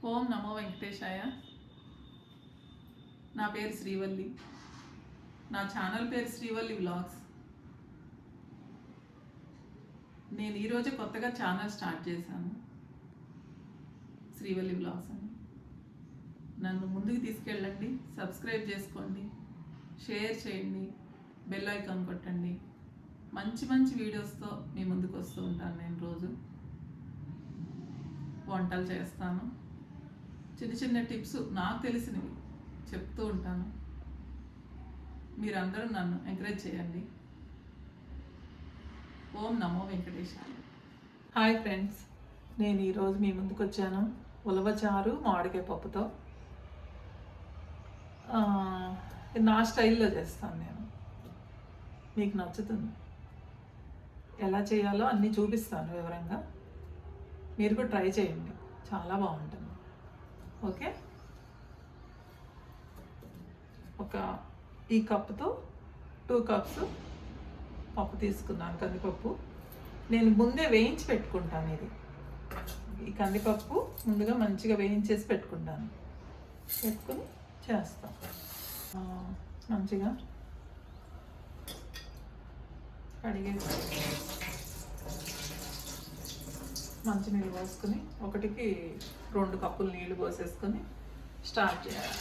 ఓం నమో వెంకటేశాయ. నా పేరు శ్రీవల్లి. నా ఛానల్ పేరు శ్రీవల్లి వ్లాగ్స్. నేను ఈరోజు కొత్తగా ఛానల్ స్టార్ట్ చేశాను, శ్రీవల్లి వ్లాగ్స్ అని. నన్ను ముందుకు తీసుకెళ్ళండి, సబ్స్క్రైబ్ చేసుకోండి, షేర్ చేయండి, బెల్ ఐకాన్ కొట్టండి. మంచి మంచి వీడియోస్తో మీ ముందుకు వస్తూ ఉంటాను. నేను రోజు వంటలు చేస్తాను, చిన్న చిన్న టిప్స్ నాకు తెలిసినవి చెప్తూ ఉంటాను. మీరందరూ నన్ను ఎంకరేజ్ చేయండి. ఓం నమో వెంకటేశాయ. హాయ్ ఫ్రెండ్స్, నేను ఈరోజు మీ ముందుకు వచ్చాను ఉలవచారు మామిడికాయ పప్పుతో. నా స్టైల్లో చేస్తాను నేను, మీకు నచ్చుతుంది. ఎలా చేయాలో అన్నీ చూపిస్తాను వివరంగా. మీరు కూడా ట్రై చేయండి, చాలా బాగుంటుంది. ఓకే, ఈ కప్పుతో 2 కప్స్ పప్పు తీసుకున్నాను, కందిపప్పు. నేను ముందే వేయించి పెట్టుకుంటాను. ఈ కందిపప్పు ముందుగా మంచిగా వేయించేసి పెట్టుకుంటాను. పెట్టుకుని చేస్తాం. మంచిగా కడిగేసి మంచినీళ్ళు పోసుకొని 1కి 2 కప్పులు నీళ్ళు పోసేసుకొని స్టార్ట్ చేయాలి.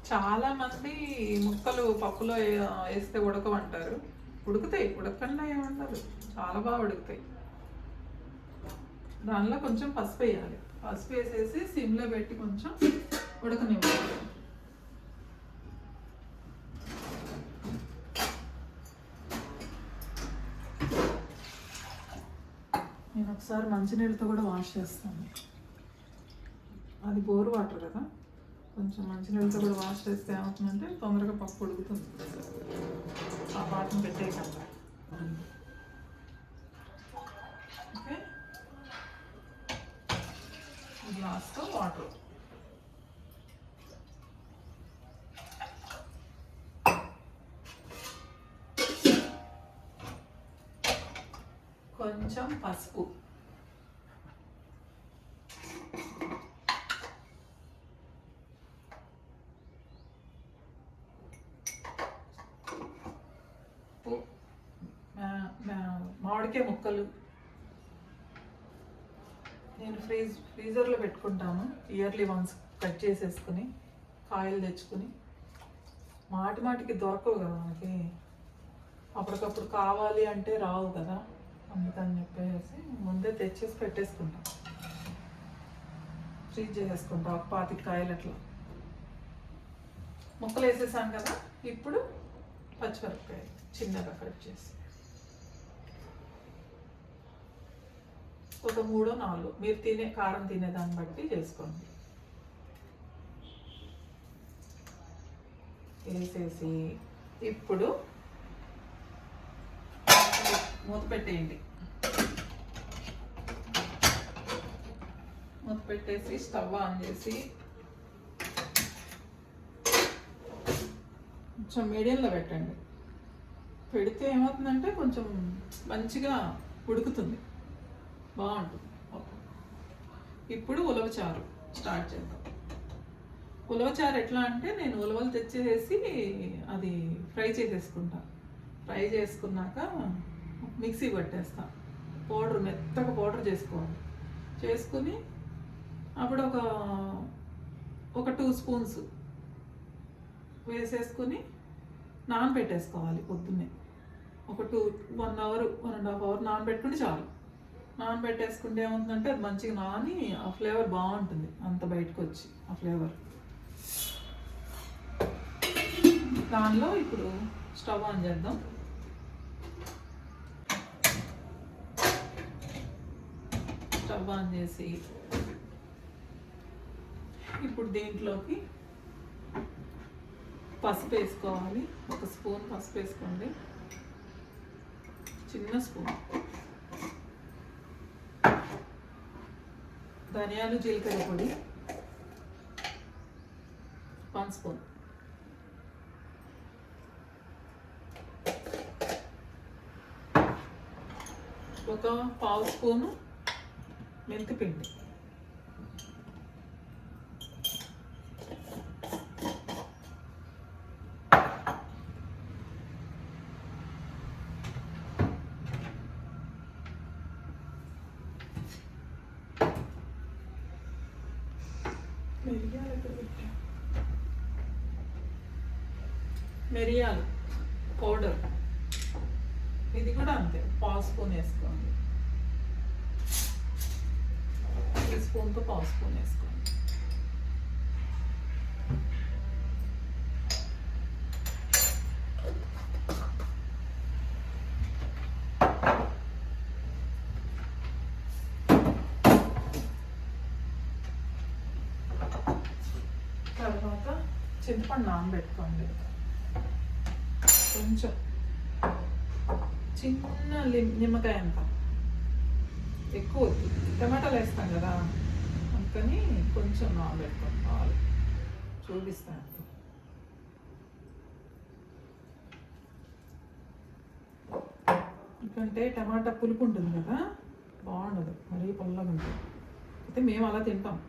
చాలామంది ముక్కలు పప్పులో వేస్తే ఉడకమంటారు. ఉడుకుతాయి, ఉడకకుండా ఏమంటారు, చాలా బాగా ఉడుకుతాయి. దానిలో కొంచెం పసుపు వేయాలి. పసుపు వేసేసి సిమ్లో పెట్టి కొంచెం ఉడకనివ్వాలి. నేను ఒకసారి మంచినీళ్ళతో కూడా వాష్ చేస్తాను. అది బోర్ వాటర్ కదా, కొంచెం మంచినీళ్ళతో కూడా వాష్ చేస్తే ఏమవుతుందంటే తొందరగా పప్పు ఉడుకుతుంది. ఆ వాటర్ని పెట్టేయకుండా. ఓకే, గ్లాస్తో వాటర్. కొంచెం పసుపు, మామిడికాయ ముక్కలు. నేను ఫ్రీజర్లో పెట్టుకుంటాను. ఇయర్లీ వన్స్ కట్ చేసేసుకుని కాయలు తెచ్చుకుని. మాటికి దొరకవు కదా మనకి, అప్పటికప్పుడు కావాలి అంటే రావు కదా, అందుకని చెప్పేసి ముందే తెచ్చేసి పెట్టేసుకుంటాం. ఫ్రీజ్ చేసేసుకుంటాం 25 కాయలు అట్లా. ముక్కలు వేసేసాను కదా, ఇప్పుడు పచ్చిమిరపకాయ చిన్నగా కట్ చేసి ఒక 3-4 మీరు కారం తినేదాన్ని బట్టి చేసుకోండి. వేసేసి ఇప్పుడు మూత పెట్టేయండి. మూత పెట్టేసి స్టవ్ ఆన్ చేసి కొంచెం మీడియంలో పెట్టండి. పెడితే ఏమవుతుందంటే కొంచెం మంచిగా ఉడుకుతుంది, బాగుంటుంది. ఇప్పుడు ఉలవచారు స్టార్ట్ చేద్దాం. ఉలవచారు ఎట్లా అంటే, నేను ఉలవలు తెచ్చేసి అది ఫ్రై చేసేసుకుంటా. ఫ్రై చేసుకున్నాక మిక్సీ పట్టేస్తాను. మెత్తగా పౌడర్ చేసుకోవాలి. చేసుకుని అప్పుడు ఒక 2 స్పూన్స్ వేసేసుకుని నానబెట్టేసుకోవాలి. పొద్దున్నే ఒక 1 అవర్ 1.5 అవర్ నానబెట్టుకుంటే చాలు. నానబెట్టేసుకుంటే ఏమవుతుందంటే అది మంచిగా నాని ఆ ఫ్లేవర్ బాగుంటుంది, అంత బయటకు వచ్చి ఆ ఫ్లేవర్. దానిలో ఇప్పుడు స్టవ్ ఆన్ చేద్దాం. స్టవ్ ఆన్ చేసి ఇప్పుడు దీంట్లోకి పసుపు వేసుకోవాలి. 1 స్పూన్ పసుపు వేసుకోండి, చిన్న స్పూన్. ధనియాలు జీలకర్ర పొడి 1 స్పూన్. ఒక పావు స్పూను మెంతిపిండి, మిరియాలు పౌడర్, ఇది కూడా అంతే పావు స్పూన్ వేసుకోండి. ఈ స్పూన్తో పావు స్పూన్ వేసుకోండి. తర్వాత చింతపండు నానబెట్టుకోండి. కొంచెం చిన్న నిమ్మకాయ అంత, ఎక్కువ టమాటాలు వేస్తాం కదా అందుకని కొంచెం నానబెట్టుకోండి. కావాలి చూపిస్తాను. ఎందుకంటే టమాటా పులుపు ఉంటుంది కదా, బాగుండదు, మరీ పుల్లగా ఉంటుంది. అయితే మేము అలా తింటాం.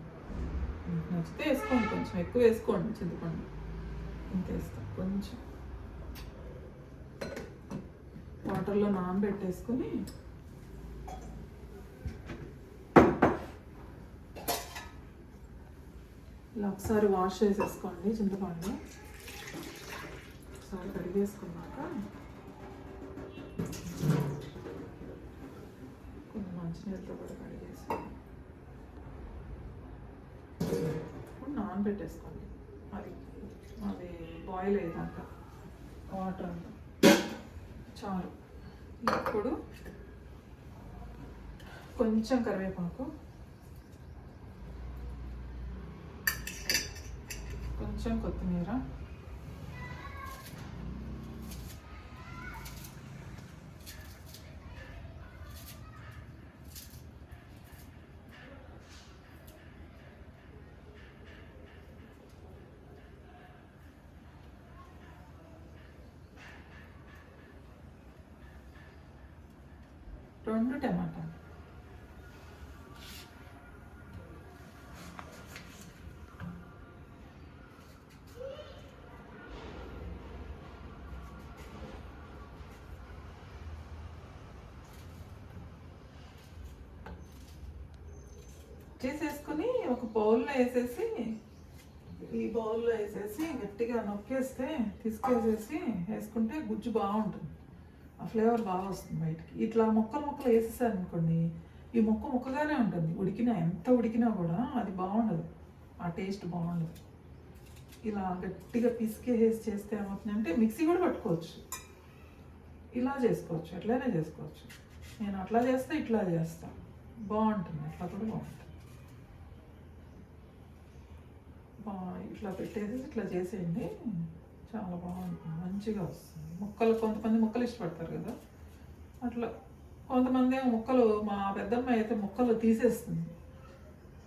నచ్చితే వేసుకోండి, కొంచెం ఎక్కువ వేసుకోండి చింతపండు. ఇంత వేస్తాం. కొంచెం వాటర్లో నానబెట్టేసుకొని ఇలా ఒకసారి వాష్ చేసేసుకోండి. చింతపండు ఒకసారి కడిగేసుకున్నాక కొన్ని మంచినీళ్ళతో కూడా కడిగేసి నానబెట్టేసుకోండి. అది అది బాయిల్ అయ్యేదాకా వాటర్ అంతా చాలు. ఇప్పుడు కొంచెం కరివేపాకు, కొంచెం కొత్తిమీర, రెండు టమాటాలు, చేసేసుకుని ఒక బౌల్లో వేసేసి, ఈ బౌల్లో వేసేసి గట్టిగా నొక్కేస్తే తీసుకేసేసి వేసుకుంటే గుజ్జు బాగుంటుంది. ఆ ఫ్లేవర్ బాగా వస్తుంది బయటికి. ఇట్లా ముక్కలు వేసేసారు అనుకోండి, ఈ ముక్కగానే ఉంటుంది. ఉడికినా ఎంత ఉడికినా కూడా అది బాగుండదు, ఆ టేస్ట్ బాగుండదు. ఇలా గట్టిగా పిసికేసి చేస్తే ఏమవుతుందంటే మిక్సీ కూడా పట్టుకోవచ్చు, ఇలా చేసుకోవచ్చు, ఎట్లయినా చేసుకోవచ్చు. నేను అట్లా చేస్తే ఇట్లా చేస్తాను, బాగుంటుంది. అట్లా కూడా బాగుంటుంది. ఇట్లా పెట్టేసి ఇట్లా చేసేయండి, చాలా బాగుంటుంది, మంచిగా వస్తుంది. కొంతమంది ముక్కలు ఇష్టపడతారు కదా, అట్లా కొంతమంది ఏమో ముక్కలు, మా పెద్దమ్మాయి అయితే ముక్కలు తీసేస్తుంది.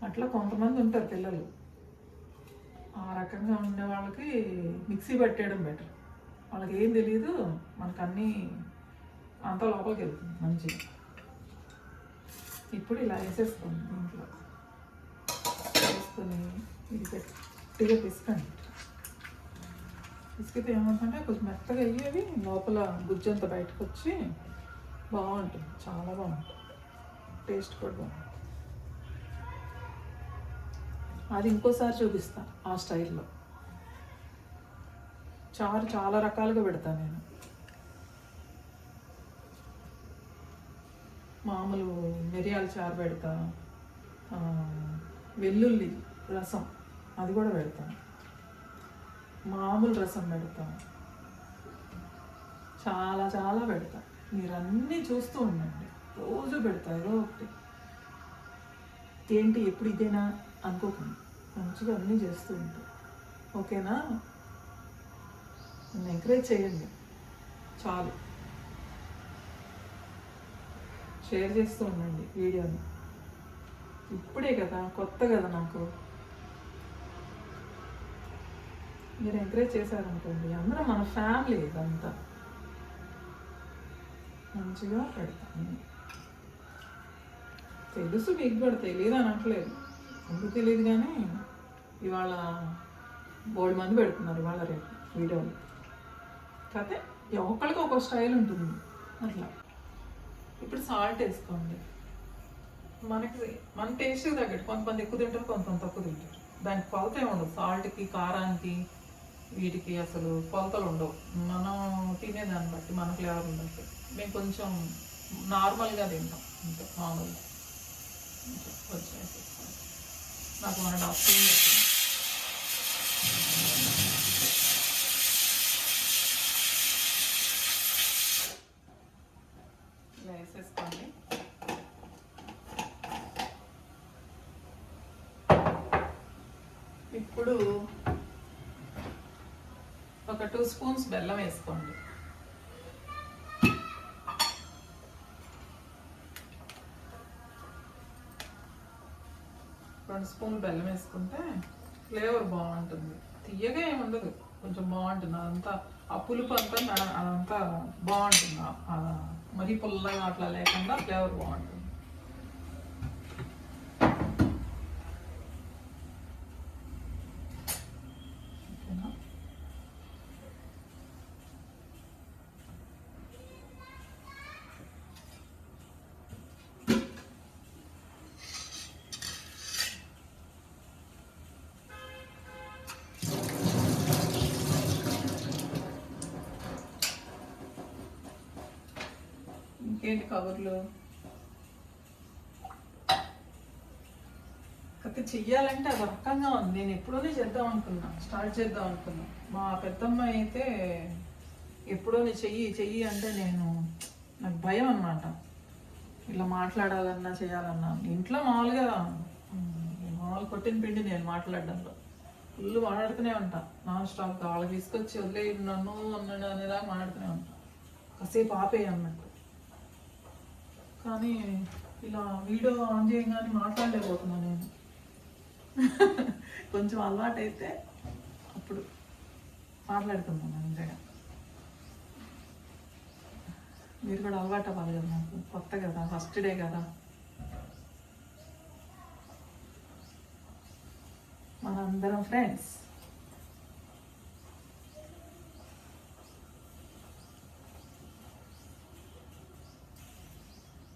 అట్లా కొంతమంది ఉంటారు పిల్లలు. ఆ రకంగా ఉండే వాళ్ళకి మిక్సీ పట్టేయడం బెటర్. వాళ్ళకి ఏం తెలియదు, మనకు అన్నీ అంతా లోపలికి వెళ్తుంది మంచిగా. ఇప్పుడు ఇలా వేసేసుకోండి. దీంట్లో వేసుకొని ఇది గట్టిగా పిసకండి. పిసికితే ఏమంటుంటే కొంచెం మెత్తగా అయ్యేవి, లోపల గుజ్జంతా బయటకు వచ్చి బాగుంటుంది, చాలా బాగుంటుంది. టేస్ట్ కూడా బాగుంటుంది. అది ఇంకోసారి చూపిస్తాను ఆ స్టైల్లో. చారు చాలా రకాలుగా పెడతాను నేను. మామూలు మిరియాల చారు పెడతా, వెల్లుల్లి రసం అది కూడా పెడతాను, మామూలు రసం పెడతాను, చాలా చాలా పెడతా. మీరు అన్నీ చూస్తూ ఉండండి, రోజు పెడతా ఏదో ఒకటి. ఏంటి ఎప్పుడు ఇదేనా అనుకోకండి, మంచిగా అన్నీ చేస్తూ ఉంటాను. ఓకేనా? నన్ను ఎంకరేజ్ చేయండి చాలు. షేర్ చేస్తూ ఉండండి వీడియోని. ఇప్పుడే కదా, కొత్త కదా నాకు, మీరు ఎంకరేజ్ చేశారనుకోండి, అందరం మన ఫ్యామిలీ ఇదంతా మంచిగా పెడతాను. తెలుసు, మీకు కూడా తెలియదు అనట్లేదు, ఎందుకు తెలియదు కానీ ఇవాళ బోల్డ్ మంది పెడుతున్నారు ఇవాళ రేపు వీడియోలు. కాకపోతే ఒక్కళ్ళకి ఒక స్టైల్ ఉంటుంది అట్లా. ఇప్పుడు సాల్ట్ వేసుకోండి, మనకి మన టేస్ట్కి తగ్గట్టు. కొంతమంది ఎక్కువ తింటారు, కొంతమంది తక్కువ తింటారు. దానికి కొలత ఏమి ఉండదు, సాల్ట్కి కారానికి వీటికి అసలు కొలతలు ఉండవు. మనం తినేదాన్ని బట్టి మన ఫ్లేవర్ని బట్టి. మేము కొంచెం నార్మల్గా తింటాం, అంటే మామూలుగా కొంచెం వేసేస్తాం. నాకు 1.5 స్పూన్ పెట్టింది. ఇలా వేసేసుకోండి. ఇప్పుడు ఒక 2 స్పూన్స్ బెల్లం వేసుకోండి. 2 స్పూన్లు బెల్లం వేసుకుంటే ఫ్లేవర్ బాగుంటుంది. తీయగా ఏమి ఉండదు, కొంచెం బాగుంటుంది. అదంతా ఆ పులుపు అంతా అదంతా బాగుంటుంది. మరీ పుల్లగా అట్లా లేకుండా ఫ్లేవర్ బాగుంటుంది. ఓకేనా? ఇంకేంటి కవర్లు? అయితే చెయ్యాలంటే అది రకంగా ఉంది. నేను ఎప్పుడోనే చేద్దాం అనుకున్నా, స్టార్ట్ చేద్దాం అనుకున్నా. మా పెద్దమ్మాయి అయితే ఎప్పుడోనే చెయ్యి అంటే నాకు భయం అన్నమాట. ఇలా మాట్లాడాలన్నా చేయాలన్నా. ఇంట్లో మామూలుగా కొట్టిన పిండి నేను మాట్లాడడంలో ఫుల్ మాట్లాడుతూనే ఉంటా నాన్ స్టాప్. వాళ్ళకి తీసుకొచ్చి వదిలే నన్ను అన్నాడు అనేలాగా మాట్లాడుతూనే ఉంటా, కాసేపు ఆపేయి అన్నట్టు. కానీ ఇలా వీడియో ఆన్ చేయగానే మాట్లాడలేకపోతున్నా నేను. కొంచెం అలవాటు అయితే అప్పుడు మాట్లాడుతున్నాను అంతేగా. మీరు కూడా అలవాటు అవ్వాలి కదా, నాకు కొత్త కదా, ఫస్ట్ డే కదా. మనందరం ఫ్రెండ్స్.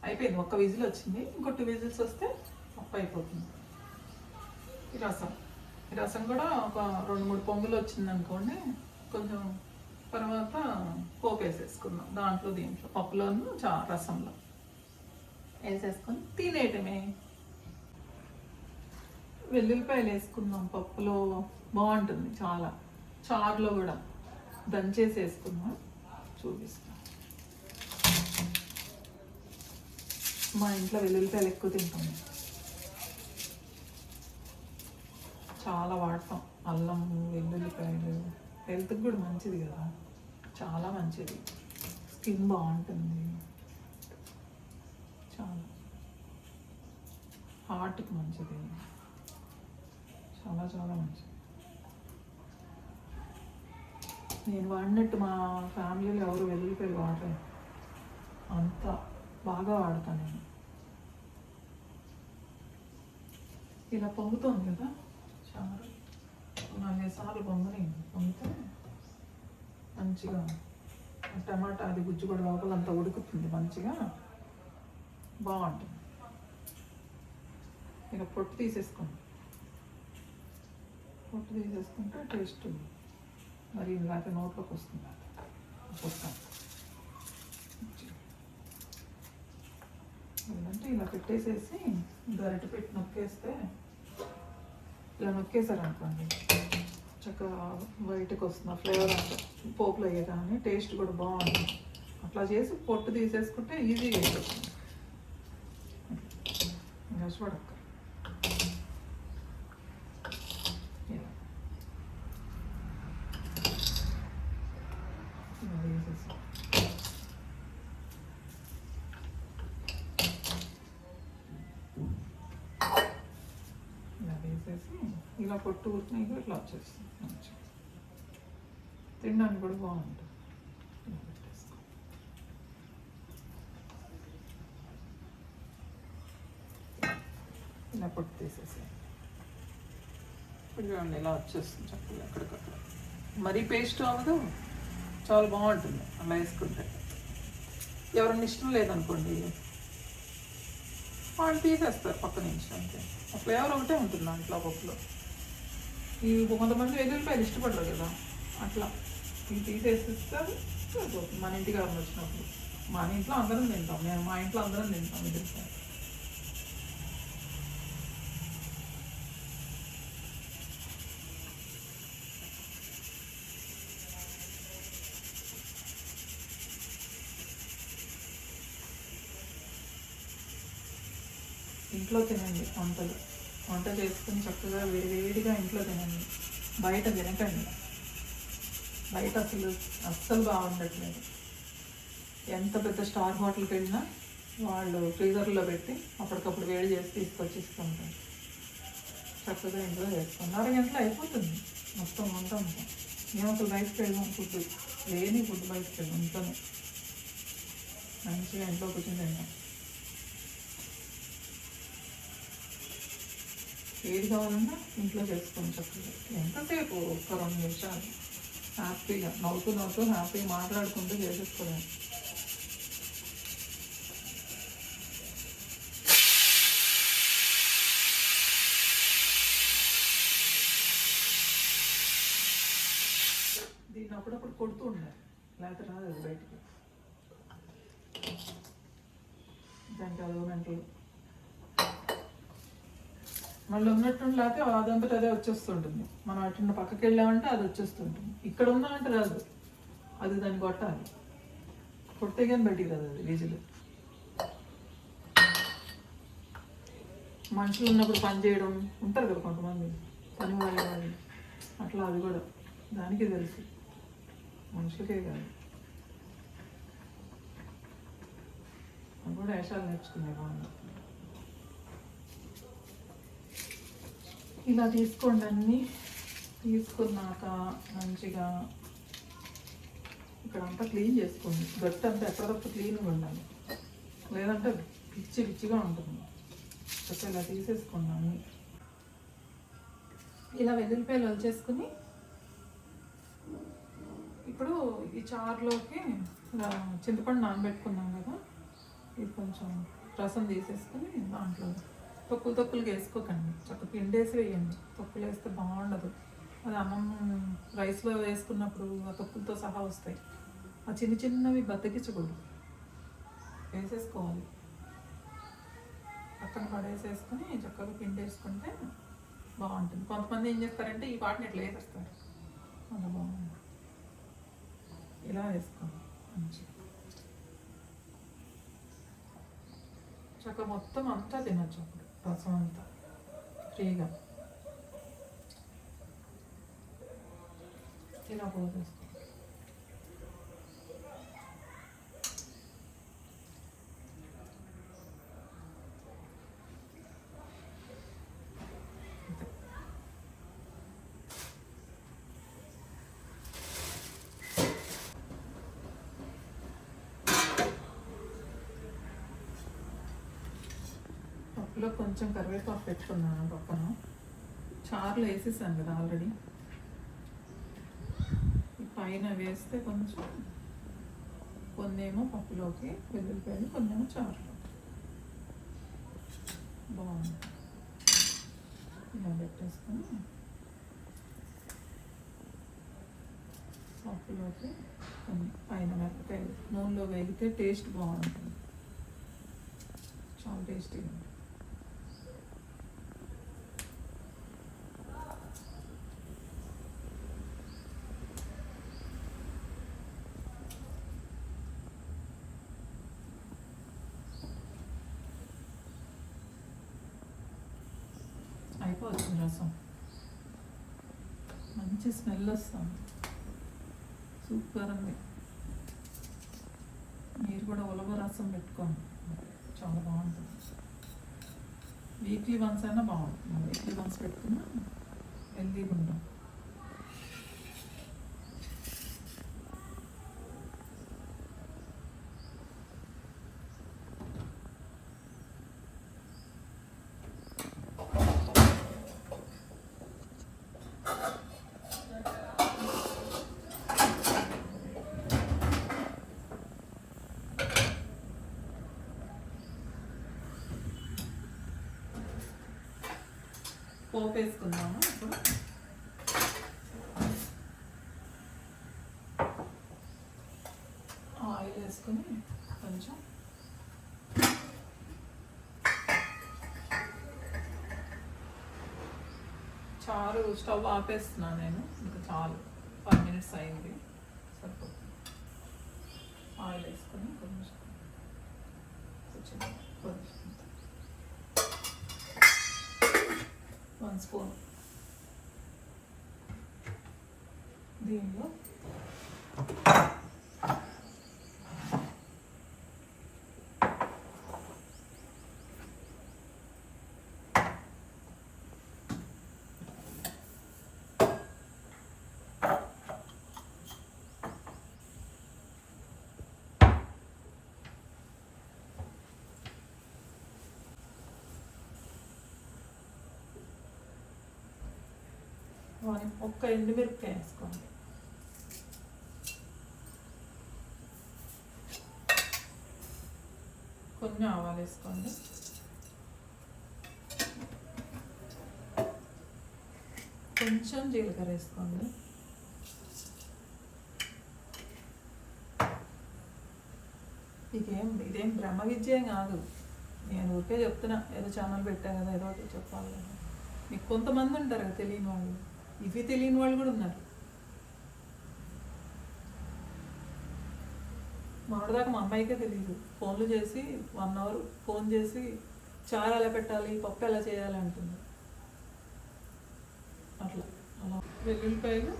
అయిపోయింది, ఒక్క విజిల్ వచ్చింది. ఇంకో 2 విజిల్స్ వస్తే పప్పు అయిపోతుంది. ఈ రసం కూడా ఒక 2-3 పొంగులు వచ్చింది అనుకోండి, కొంచెం తర్వాత పోపు వేసేసుకుందాం. దీంట్లో పప్పులోను రసంలో వేసేసుకొని తినేయటమే. వెల్లుల్లిపాయలు వేసుకుందాం పప్పులో, బాగుంటుంది చాలా. చారులో కూడా దంచేసి వేసుకుందాం, చూపిస్తాం. మా ఇంట్లో వెల్లుల్లిపాయలు ఎక్కువ తింటాం, చాలా వాడతాం. అల్లం, వెల్లుల్లిపాయలు హెల్త్కి కూడా మంచిది కదా, చాలా మంచిది. స్కిన్ బాగుంటుంది, చాలా హార్ట్కి మంచిది, చాలా చాలా మంచిది. నేను వాడినట్టు మా ఫ్యామిలీలో ఎవరు వెల్లుల్లిపాయలు వాడలేదు, అంత బాగా వాడతాను నేను. ఇలా పొంగుతుంది కదా చారు, 4 సార్లు పొంగితే మంచిగా టమాటా అది గుజ్జు కూడా లోపలంతా ఉడుకుతుంది, మంచిగా బాగుంటుంది. ఇక పొట్టు తీసేసుకోండి. పొట్టు తీసేసుకుంటే టేస్ట్ మరి ఇలాగే నోట్లోకి వస్తుంది. పొట్టు లేదంటే ఇలా పెట్టేసేసి గరిట పెట్టి నొక్కేస్తే, ఇలా నొక్కేసారనుకోండి చక్కగా బయటకు వస్తుంది ఫ్లేవర్ అంతా. పోపులో వేయగానే టేస్ట్ కూడా బాగుంటుంది. అట్లా చేసి పొట్టు తీసేసుకుంటే ఈజీగా అయిపోతుంది. ఇంకా చూడక్క వేసేసి ఇలా పొట్టు ఉట్టినాయి ఇట్లా వచ్చేస్తుంది, మంచిగా తినడానికి కూడా బాగుంటుంది. పెట్టేసుకో. 2 ఇలా పొట్టు తీసేసాను. ఇప్పుడు చూడండి ఇలా వచ్చేస్తుంది చక్కగా అక్కడికక్కడ. మరీ పేస్ట్ అవ్వదు, చాలా బాగుంటుంది అలా వేసుకుంటే. ఎవరన్నా ఇష్టం లేదనుకోండి వాళ్ళు తీసేస్తారు పక్క నుంచి, అంతే. ఆ ఫ్లేవర్ ఒకటే ఉంటుంది దాంట్లో పప్పులో. ఈ కొంతమంది వెల్లుల్లిపాయలు ఇష్టపడరు కదా, అట్లా ఇవి తీసేసిస్తారు. మన ఇంటికి ఎవరిని వచ్చినప్పుడు, మన ఇంట్లో అందరం తింటాం, మేము మా ఇంట్లో అందరం తింటాం వెల్లుల్లిపాయ. ఇంట్లో తినండి వంట చేసుకుని చక్కగా వేడిగా ఇంట్లో తినండి, బయట తినకండి. బయట అస్సలు బాగుండట్లేదు. ఎంత పెద్ద స్టార్ హోటల్కి వెళ్ళినా వాళ్ళు ఫ్రీజర్లో పెట్టి అప్పటికప్పుడు వేడి చేసి తీసుకొచ్చి ఇస్తుంటారు. చక్కగా ఇంట్లో చేసుకోండి, 6 గంటలు అయిపోతుంది మొత్తం వంట అంతా. మేము అసలు బయటకు వెళ్ళాం, ఫుడ్ లేని ఫుడ్ బయటకు వెళ్ళాం, ఇంట్లోనే మంచిగా ఇంట్లో కూర్చొని తిన్నాం. ఏది కావాలన్నా ఇంట్లో చేసుకోండి చక్కగా. ఎంతసేపు ఒక 2 నిమిషాలు హ్యాపీగా నవ్వుతూ హ్యాపీగా మాట్లాడుకుంటూ చేసేసుకోవాలి. దీన్ని అప్పుడప్పుడు కొడుతూ ఉండాలి, లేకపోతే రాదు అది బయటికి. దానికి అదో మెంటలు మళ్ళీ ఉన్నట్టుండి, లేకపోతే అదంతటా అదే వచ్చేస్తుంటుంది. మనం అటు పక్కకి వెళ్ళామంటే అది వచ్చేస్తుంటుంది. ఇక్కడ ఉందామంటే రాదు, అది దాన్ని కొట్టాలి. కొడితే కానీ బయటికి రాదు అది విజిల్. మనుషులు ఉన్నప్పుడు పని చేయడం ఉంటారు కదా కొంతమంది, పని వాళ్ళు అట్లా, అది కూడా దానికి తెలుసు, మనుషులకే కాదు. అది కూడా వేషాలు నేర్చుకునే బాగుంది. ఇలా తీసుకోండి, అన్నీ తీసుకున్నాక మంచిగా ఇక్కడంతా క్లీన్ చేసుకోండి. గట్టి అంతా ఎప్పటికప్పుడు క్లీన్గా ఉండాలి, లేదంటే పిచ్చిగా ఉంటుంది. చక్కగా ఇలా తీసేసుకోండి అన్నీ. ఇలా వెల్లుల్లిపాయలు వచ్చేసుకుని ఇప్పుడు ఈ చారులోకి చింతపండు నానబెట్టుకున్నాం కదా, ఇది కొంచెం రసం తీసేసుకుని దాంట్లో తొక్కులుగా వేసుకోకండి, చక్కగా పిండేసి వేయండి. తొక్కులు వేస్తే బాగుండదు, అది అన్నం రైస్లో వేసుకున్నప్పుడు ఆ తొక్కులతో సహా వస్తాయి. ఆ చిన్నవి బతికించకూడదు, వేసేసుకోవాలి. పక్కన పడేసేసుకొని చక్కగా పిండేసుకుంటే బాగుంటుంది. కొంతమంది ఏం చేస్తారంటే ఈ వాటిని ఇట్లా వేసేస్తారు, అలా బాగుంటుంది. ఇలా వేసుకోండి మంచిగా, చక్కగా మొత్తం అంతా తినచ్చు అప్పుడు, రసం అంతా ఫ్రీగా. ఇలా పోసేసుకో. పప్పులో కొంచెం కరివేపాకు పెట్టుకున్నాను పక్కన, చారులో వేసేసాను కదా ఆల్రెడీ. పైన వేస్తే కొంచెం కొన్నేమో పప్పులోకి వెల్లుల్లిపాయలు, కొన్నేమో చారులో బాగుంది. ఇలా పెట్టేసుకొని పప్పులోకి కొన్ని పైన మిరపకాయలు నూనెలో వేగితే టేస్ట్ బాగుంటుంది, చాలా టేస్టీగా ఉంటుంది. అయిపోతుంది రసం, మంచి స్మెల్ వస్తుంది, సూపర్ ఉంది. మీరు కూడా ఉలవ రసం పెట్టుకోండి, చాలా బాగుంటుంది. వీక్లీ వన్స్ అయినా బాగుంటుంది, వీక్లీ వన్స్ పెట్టుకున్నా హెల్తీగా ఉంటాం. పోపు వేసుకుందాము ఇప్పుడు. ఆయిల్ వేసుకొని కొంచెం చారు స్టవ్ ఆపేస్తున్నాను నేను. ఇంకా చాలు, 5 minutes అయింది, సరిపోతుంది. ఆయిల్ వేసుకొని కొంచెం 1 స్పూన్ దీనిలో ఒక్క ఎండుమిరపకాయ వేసుకోండి. కొంచెం ఆవాలు వేసుకోండి. కొంచెం జీలకర్ర వేసుకోండి. ఇదేం బ్రహ్మ విద్య కాదు, నేను ఊరికే చెప్తున్నా. ఏదో ఛానల్ పెట్టా కదా, ఏదో ఒకటి చెప్పాలి కదా. మీకు కొంతమంది ఉంటారు కదా తెలియని వాళ్ళు, ఇవి తెలియని వాళ్ళు కూడా ఉన్నారు. మొన్నటిదాకా మా అమ్మాయికే తెలియదు. ఫోన్లు చేసి 1 hour ఫోన్ చేసి చారు ఎలా పెట్టాలి, పప్పు ఎలా చేయాలి అంటుంది. అట్లా అలా వెల్లుల్లిపాయలు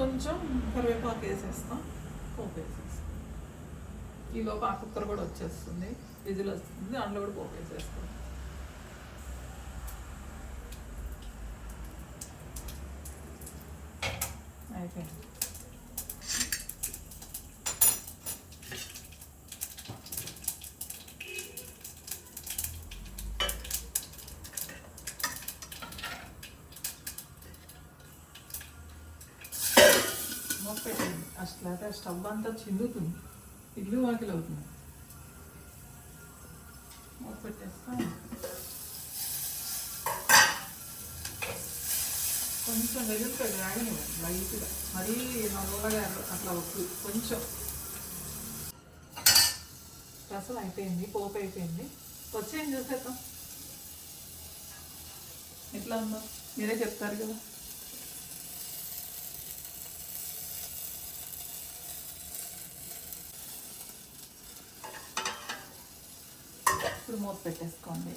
కొంచెం కరివేపాకు వేసేస్తాం, పోపు వేసేస్తాం. ఈలోపు ఆ కుక్కర్ కూడా వచ్చేస్తుంది, విజిల్ వస్తుంది, అందులో కూడా పోపు వేసేస్తాం. అయిపోయింది. పెట్టండి, అసలు స్టవ్ అంతా చిందుతుంది, ఇల్లు వాకిలు అవుతుంది. పెట్టేస్తాం. కొంచెం వెల్లుల్లిపాయ రాగనివ్వండి లైట్గా, మరీ నల్లగా అట్లా వద్దు. కొంచెం రసం అయిపోయింది, పోపు అయిపోయింది. వచ్చేయం చూసేద్దాం ఎట్లా ఉందో, మీరే చెప్తారు కదా. ఇప్పుడు మూత పెట్టేసుకోండి.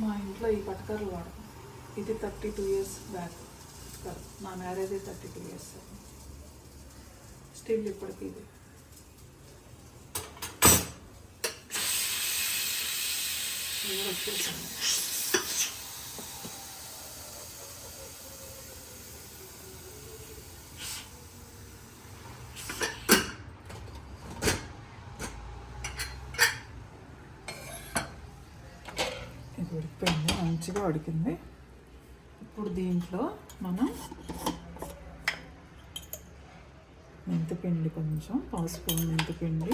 మా ఇంట్లో ఈ పటకర్లు వాడతాం. ఇది 32 years బ్యాక్, నా మ్యారేజ్ 32 years. స్టిల్ ఇప్పటికి ఇది వచ్చేసింది. ఇది ఉడికిపోయింది, మంచిగా ఉడికింది. ఇప్పుడు దీంట్లో మనం మెంతిపిండి, కొంచెం పసుపు, మెంతిపిండి,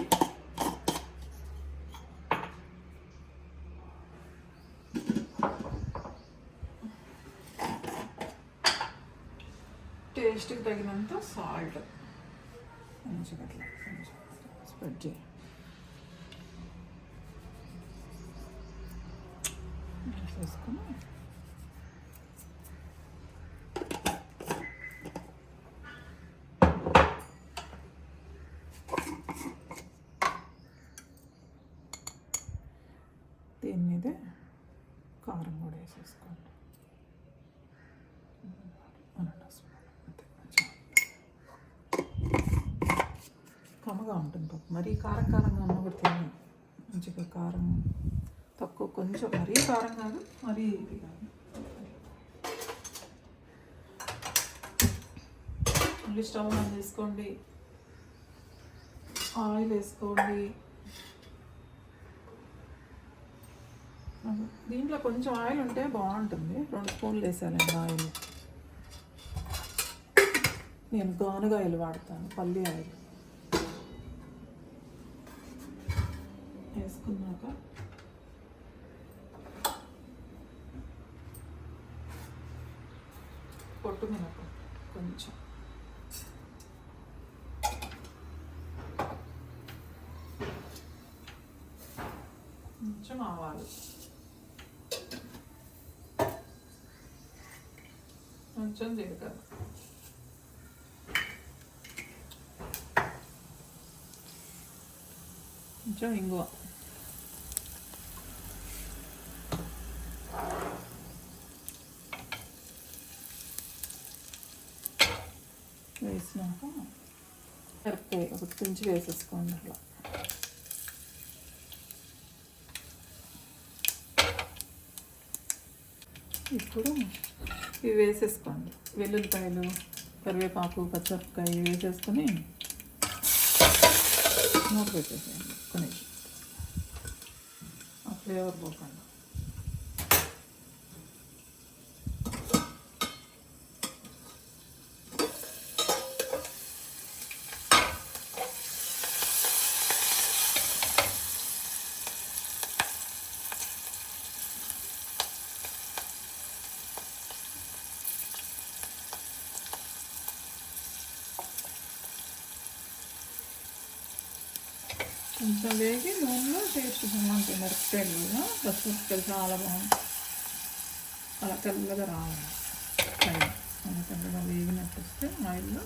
టేస్ట్కి తగినంత సాల్ట్ మంచిగా అట్లా స్ప్రెడ్ చేయాలి. వేసుకొని దీని మీద కారం కూడా వేసేసుకోండి. కమ్మగా ఉంటుంది పప్పు. మరీ కారంగా ఉన్న కూడా తిన్నాను. మంచిగా కారం తక్కువ, కొంచెం మరీ కారం కాదు, మరీ ఇది కాదు. మళ్ళీ స్టవ్ ఆన్ చేసుకోండి, ఆయిల్ వేసుకోండి. దీంట్లో కొంచెం ఆయిల్ ఉంటే బాగుంటుంది. 2 స్పూన్లు వేసాలండి ఆయిల్. నేను గానుగాయలు వాడతాను, పల్లి ఆయిల్ వేసుకున్నాక పొట్టు మినప కొంచెం, కొంచెం ఆవాలు, కొంచెం జీలకర్ర, కొంచెం ఇంగువ, వేసినాక మిరపకాయ ఒకటి తుంచి వేసేసుకోండి. అట్లా ఇప్పుడు ఇవి వేసేసుకోండి, వెల్లుల్లిపాయలు, కరివేపాకు, పచ్చిమిరపకాయ వేసేసుకొని మూత పెట్టేసేయండి కొన్ని, ఆ ఫ్లేవర్ పోకుండా. కొంచెం వేగి నూనెలో టేస్ట్ బాగుంటుంది, మిరపకాయలు కూడా పచ్చిమిరపకాయలు చాలా బాగుంటాయి. అలా తెల్లగా రావాలి, అలా తెల్లగా వేగినట్టు వస్తే ఆయిల్లో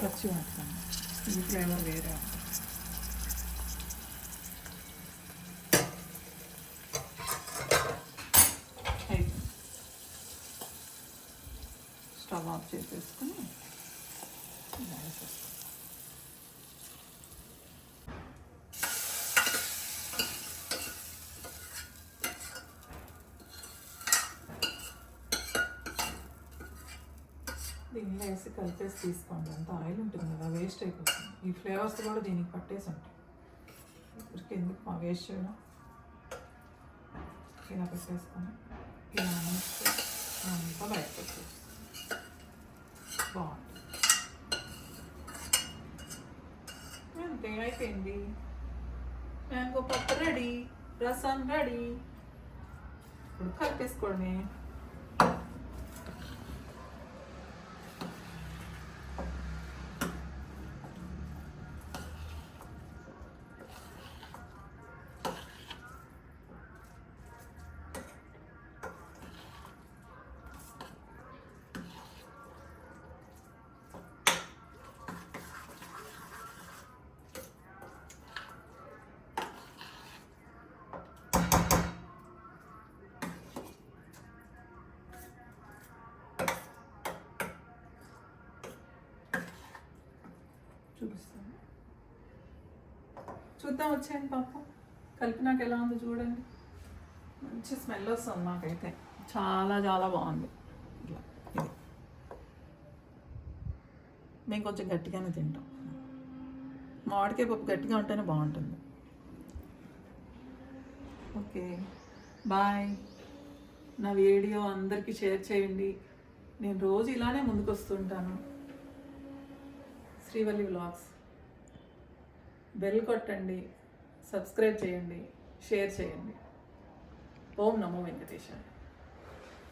పచ్చి వాడుతుంది, ఇది ఫ్లేవర్ వేరే. స్టవ్ ఆఫ్ చేసేసుకొని దీనిలో వేసి కలిపేసి తీసుకోండి. అంత ఆయిల్ ఉంటుంది కదా, వేస్ట్ అయిపోతుంది. ఈ ఫ్లేవర్స్ కూడా దీనికి పట్టేసి ఉంటాయి. ఇప్పటికి ఎందుకు వేస్ట్ చేయడం, ఇలా పెట్టేసుకొని ఇలా అంతా బయటకు వచ్చేసి బాగుంటుంది. అంతే, అయిపోయింది. మ్యాంగో పప్పు రెడీ, రసం రెడీ. ఇప్పుడు కలిపేసుకోండి. చూపిస్తాను, చూద్దాం. వచ్చేయండి పాపం, కలిపినాక ఎలా ఉందో చూడండి. మంచి స్మెల్ వస్తుంది నాకైతే, చాలా చాలా బాగుంది. ఇట్లా ఇది మేము కొంచెం గట్టిగానే తింటాం, మామిడికాయ పప్పు గట్టిగా ఉంటేనే బాగుంటుంది. Okay, bye. నా వీడియో అందరికీ షేర్ చేయండి. నేను రోజు ఇలానే ముందుకు వస్తుంటాను. శ్రీవల్లి వ్లాగ్స్, బెల్ కొట్టండి, సబ్స్క్రైబ్ చేయండి, షేర్ చేయండి. ఓం నమో వెంకటేశాయ.